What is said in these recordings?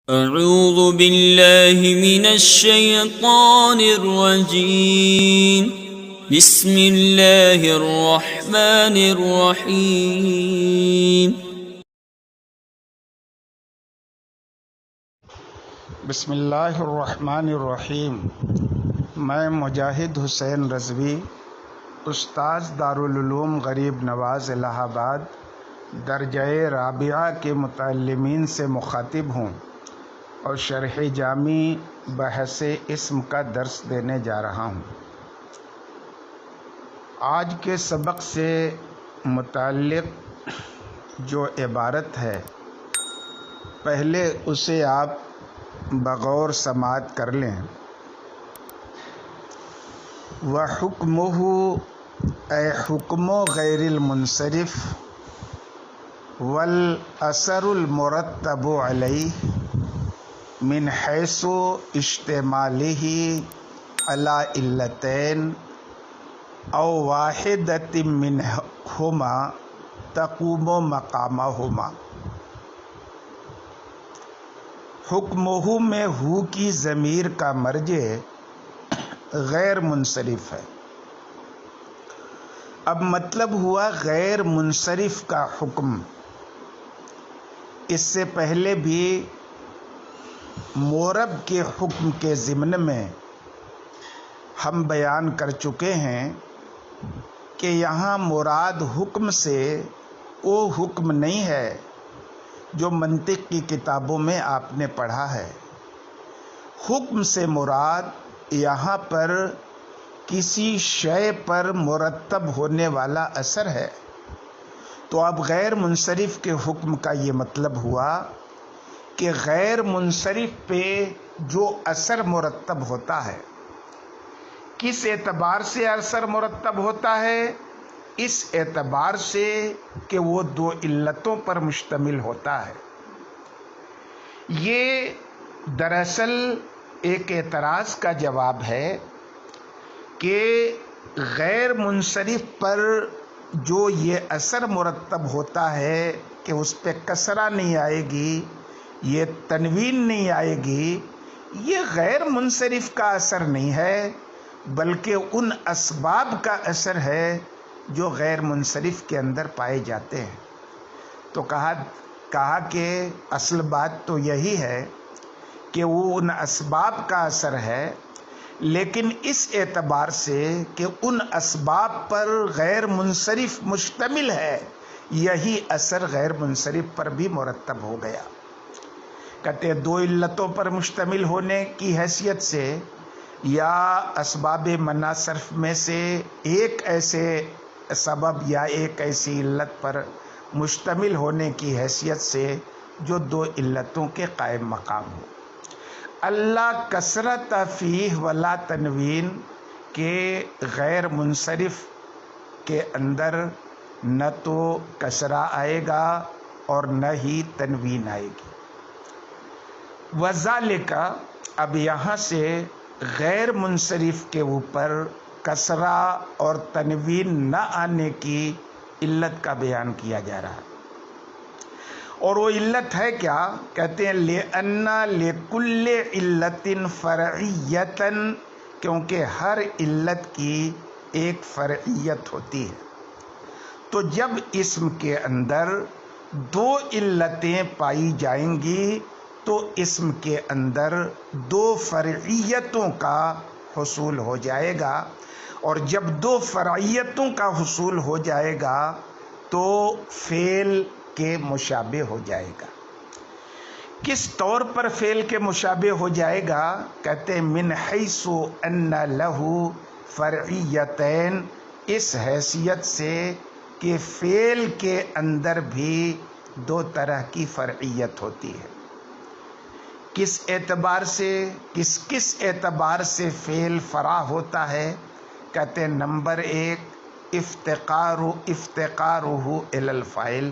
اعوذ باللہ من الشیطان الرجیم بسم اللہ الرحمن الرحیم بسم اللہ الرحمن الرحیم۔ میں مجاہد حسین رضوی، استاذ دارالعلوم غریب نواز الہ آباد درجہ رابعہ کے متعلمین سے مخاطب ہوں اور شرح جامی بحث اسم کا درس دینے جا رہا ہوں۔ آج کے سبق سے متعلق جو عبارت ہے، پہلے اسے آپ بغور سماعت کر لیں۔ وَحُکْمُهُ اے حکم غیر المنصرف، والأثر المرتب علیہ من حیث اشتمالہ علی علتین او واحدۃ منہما تقوم مقامہما۔ حکمہ میں ہو کی ضمیر کا مرجع غیر منصرف ہے۔ اب مطلب ہوا غیر منصرف کا حکم۔ اس سے پہلے بھی مورب کے حکم کے ضمن میں ہم بیان کر چکے ہیں کہ یہاں مراد حکم سے وہ حکم نہیں ہے جو منطق کی کتابوں میں آپ نے پڑھا ہے۔ حکم سے مراد یہاں پر کسی شے پر مرتب ہونے والا اثر ہے۔ تو اب غیر منصرف کے حکم کا یہ مطلب ہوا کہ غیر منصرف پہ جو اثر مرتب ہوتا ہے، کس اعتبار سے اثر مرتب ہوتا ہے؟ اس اعتبار سے کہ وہ دو علتوں پر مشتمل ہوتا ہے۔ یہ دراصل ایک اعتراض کا جواب ہے کہ غیر منصرف پر جو یہ اثر مرتب ہوتا ہے کہ اس پہ کسرہ نہیں آئے گی، یہ تنوین نہیں آئے گی، یہ غیر منصرف کا اثر نہیں ہے بلکہ ان اسباب کا اثر ہے جو غیر منصرف کے اندر پائے جاتے ہیں۔ تو کہا کہ اصل بات تو یہی ہے کہ وہ ان اسباب کا اثر ہے، لیکن اس اعتبار سے کہ ان اسباب پر غیر منصرف مشتمل ہے، یہی اثر غیر منصرف پر بھی مرتب ہو گیا۔ کہتے ہیں دو علتوں پر مشتمل ہونے کی حیثیت سے یا اسباب منع صرف میں سے ایک ایسے سبب یا ایک ایسی علت پر مشتمل ہونے کی حیثیت سے جو دو علتوں کے قائم مقام ہو۔ اللہ کثرت فیہ ولا تنوین کے غیر منصرف کے اندر نہ تو کسرہ آئے گا اور نہ ہی تنوین آئے گی۔ وذالک، اب یہاں سے غیر منصرف کے اوپر کسرہ اور تنوین نہ آنے کی علت کا بیان کیا جا رہا ہے۔ اور وہ علت ہے کیا؟ کہتے ہیں لِأَنَّ لِكُلِّ عِلَّةٍ فَرْعِيَّةً، کیونکہ ہر علت کی ایک فرعیت ہوتی ہے۔ تو جب اسم کے اندر دو علتیں پائی جائیں گی تو اسم کے اندر دو فرعیتوں کا حصول ہو جائے گا، اور جب دو فرعیتوں کا حصول ہو جائے گا تو فعل کے مشابہ ہو جائے گا۔ کس طور پر فعل کے مشابہ ہو جائے گا؟ کہتے ہیں من حیث ان لہ فرعیتین، اس حیثیت سے کہ فعل کے اندر بھی دو طرح کی فرعیت ہوتی ہے۔ کس اعتبار سے کس اعتبار سے فعل فرع ہوتا ہے؟ کہتے ہیں نمبر ایک افتقارہ الی الفاعل،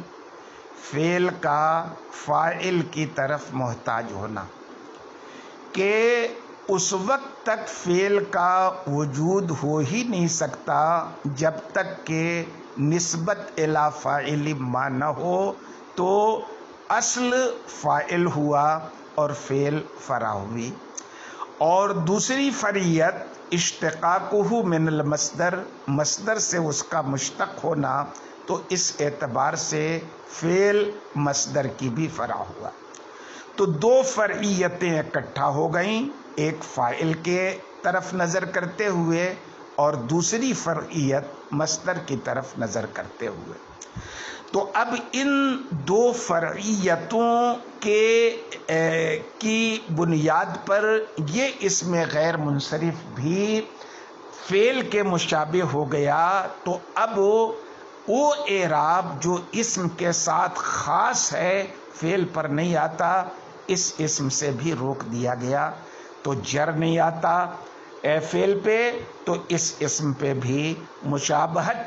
فعل کا فاعل کی طرف محتاج ہونا، کہ اس وقت تک فعل کا وجود ہو ہی نہیں سکتا جب تک کہ نسبت الی فاعل ما نہ ہو۔ تو اصل فاعل ہوا اور فعل فرع ہوئی. اور دوسری فرعیت اشتقاقہ من المصدر، مصدر سے اس کا مشتق ہونا، تو اس اعتبار سے فعل مصدر کی بھی فرع ہوا. تو دو فرعیتیں اکٹھا ہو گئیں، ایک فاعل کے طرف نظر کرتے ہوئے اور دوسری فرعیت مصدر کی طرف نظر کرتے ہوئے. تو اب ان دو فرعیتوں کی بنیاد پر یہ اسم غیر منصرف بھی فعل کے مشابہ ہو گیا. تو اب وہ اعراب جو اسم کے ساتھ خاص ہے فعل پر نہیں آتا، اس اسم سے بھی روک دیا گیا. تو جر نہیں آتا فعل پہ، تو اس اسم پہ بھی مشابہت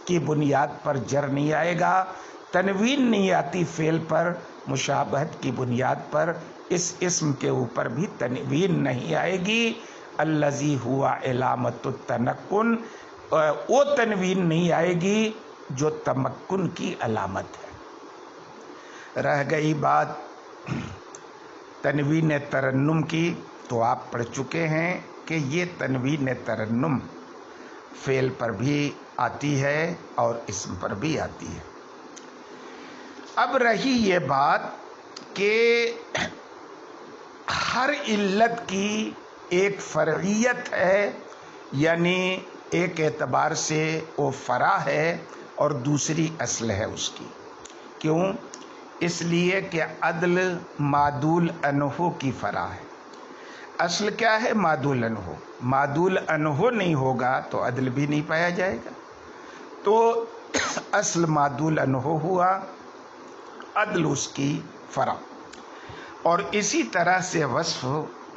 کی بنیاد پر جر نہیں آئے گا. تنوین نہیں آتی فعل پر، مشابہت کی بنیاد پر اس اسم کے اوپر بھی تنوین نہیں آئے گی. الذی ہوا علامت التمکن، وہ تنوین نہیں آئے گی جو تمکن کی علامت ہے. رہ گئی بات تنوین ترنم کی، تو آپ پڑھ چکے ہیں کہ یہ تنوین ترنم فعل پر بھی آتی ہے اور اسم پر بھی آتی ہے. اب رہی یہ بات کہ ہر علت کی ایک فرعیت ہے، یعنی ایک اعتبار سے وہ فرع ہے اور دوسری اصل ہے اس کی. کیوں؟ اس لیے کہ عدل معدول عنہ کی فرع ہے. اصل کیا ہے؟ معدول عنہ. معدول عنہ نہیں ہوگا تو عدل بھی نہیں پایا جائے گا. تو اصل معدول عنہ ہوا، عدل اس کی فرع. اور اسی طرح سے وصف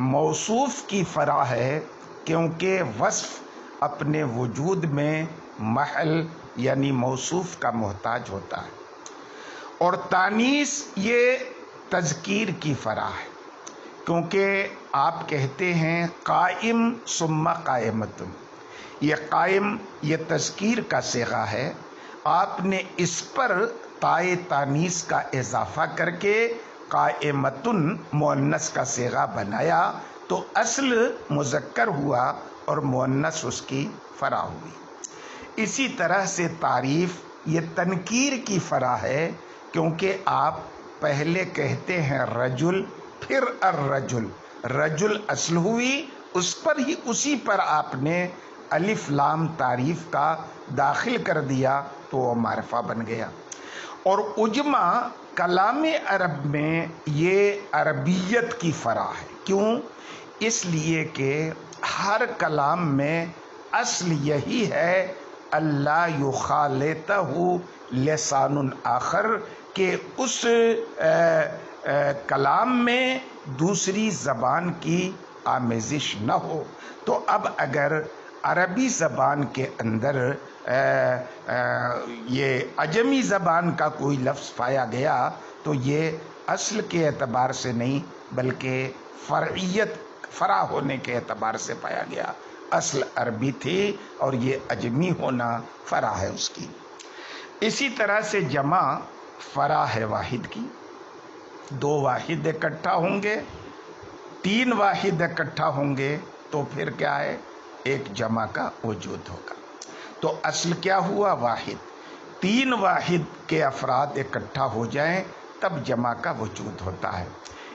موصوف کی فرع ہے، کیونکہ وصف اپنے وجود میں محل یعنی موصوف کا محتاج ہوتا ہے. اور تانیث یہ تذکیر کی فرع ہے، کیونکہ آپ کہتے ہیں قائم ثم قائمۃ. یہ قائم یہ تذکیر کا صیغہ ہے، آپ نے اس پر تائے تانیث کا اضافہ کر کے قائمۃن مؤنث کا صیغہ بنایا، تو اصل مذکر ہوا اور مؤنث اس کی فرع ہوئی. اسی طرح سے تعریف یہ تنکیر کی فرع ہے، کیونکہ آپ پہلے کہتے ہیں رجل پھر الرجل، رجل اصل ہوئی، اس پر ہی اسی پر آپ نے الف لام تعریف کا داخل کر دیا تو وہ معرفہ بن گیا. اور اجمع کلام عرب میں یہ عربیت کی فرع ہے. کیوں؟ اس لیے کہ ہر کلام میں اصل یہی ہے اللہ یخالطہ لسان آخر، کہ اس کلام میں دوسری زبان کی آمیزش نہ ہو. تو اب اگر عربی زبان کے اندر یہ عجمی زبان کا کوئی لفظ پایا گیا تو یہ اصل کے اعتبار سے نہیں بلکہ فرعیت فرع ہونے کے اعتبار سے پایا گیا. اصل عربی تھی اور یہ عجمی ہونا فرع ہے اس کی. اسی طرح سے جمع فرع ہے واحد کی. دو واحد اکٹھا ہوں گے، تین واحد اکٹھا ہوں گے تو پھر کیا ہے؟ ایک جمع کا وجود ہوگا. تو اصل کیا ہوا؟ واحد. تین واحد کے افراد اکٹھا ہو جائیں تب جمع کا وجود ہوتا ہے.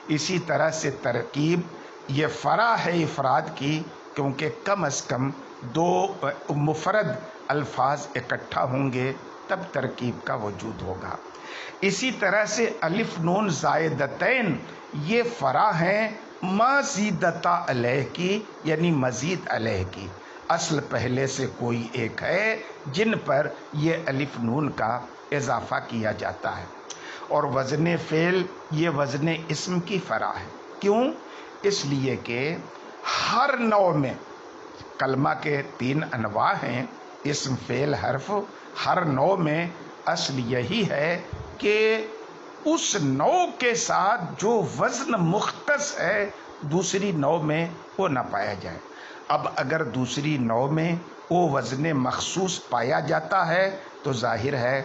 اسی طرح سے ترکیب یہ فرع ہے افراد کی، کیونکہ کم از کم دو مفرد الفاظ اکٹھا ہوں گے تب ترکیب کا وجود ہوگا. اسی طرح سے الف نون زائدتین یہ فرع ہیں مزیدتا علیہ کی، یعنی مزید علیہ کی. اصل پہلے سے کوئی ایک ہے جن پر یہ الف نون کا اضافہ کیا جاتا ہے. اور وزن فعل یہ وزن اسم کی فرع ہے. کیوں؟ اس لیے کہ ہر نوع میں کلمہ کے تین انواع ہیں، اسم فعل حرف. ہر نوع میں اصل یہی ہے کہ اس نوع کے ساتھ جو وزن مختص ہے دوسری نوع میں وہ نہ پایا جائے. اب اگر دوسری نوع میں وہ وزن مخصوص پایا جاتا ہے تو ظاہر ہے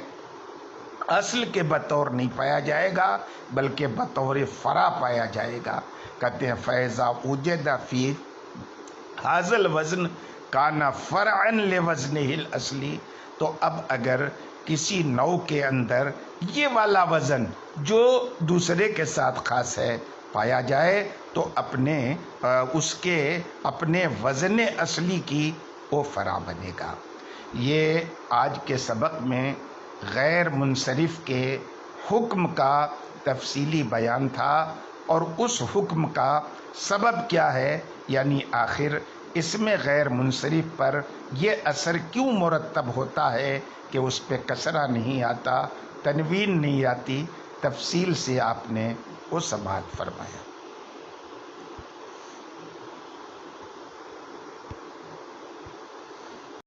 اصل کے بطور نہیں پایا جائے گا بلکہ بطور فرع پایا جائے گا۔ کہتے ہیں فیضا وجد فی حاضل وزن کانا فرعا لوزنہ الاصلی، تو اب اگر کسی نوع کے اندر یہ والا وزن جو دوسرے کے ساتھ خاص ہے پایا جائے تو اس کے اپنے وزن اصلی کی وہ فرع بنے گا۔ یہ آج کے سبق میں غیر منصرف کے حکم کا تفصیلی بیان تھا، اور اس حکم کا سبب کیا ہے، یعنی آخر اس میں غیر منصرف پر یہ اثر کیوں مرتب ہوتا ہے کہ اس پہ کسرہ نہیں آتا، تنوین نہیں آتی، تفصیل سے آپ نے وہ سماعت فرمایا۔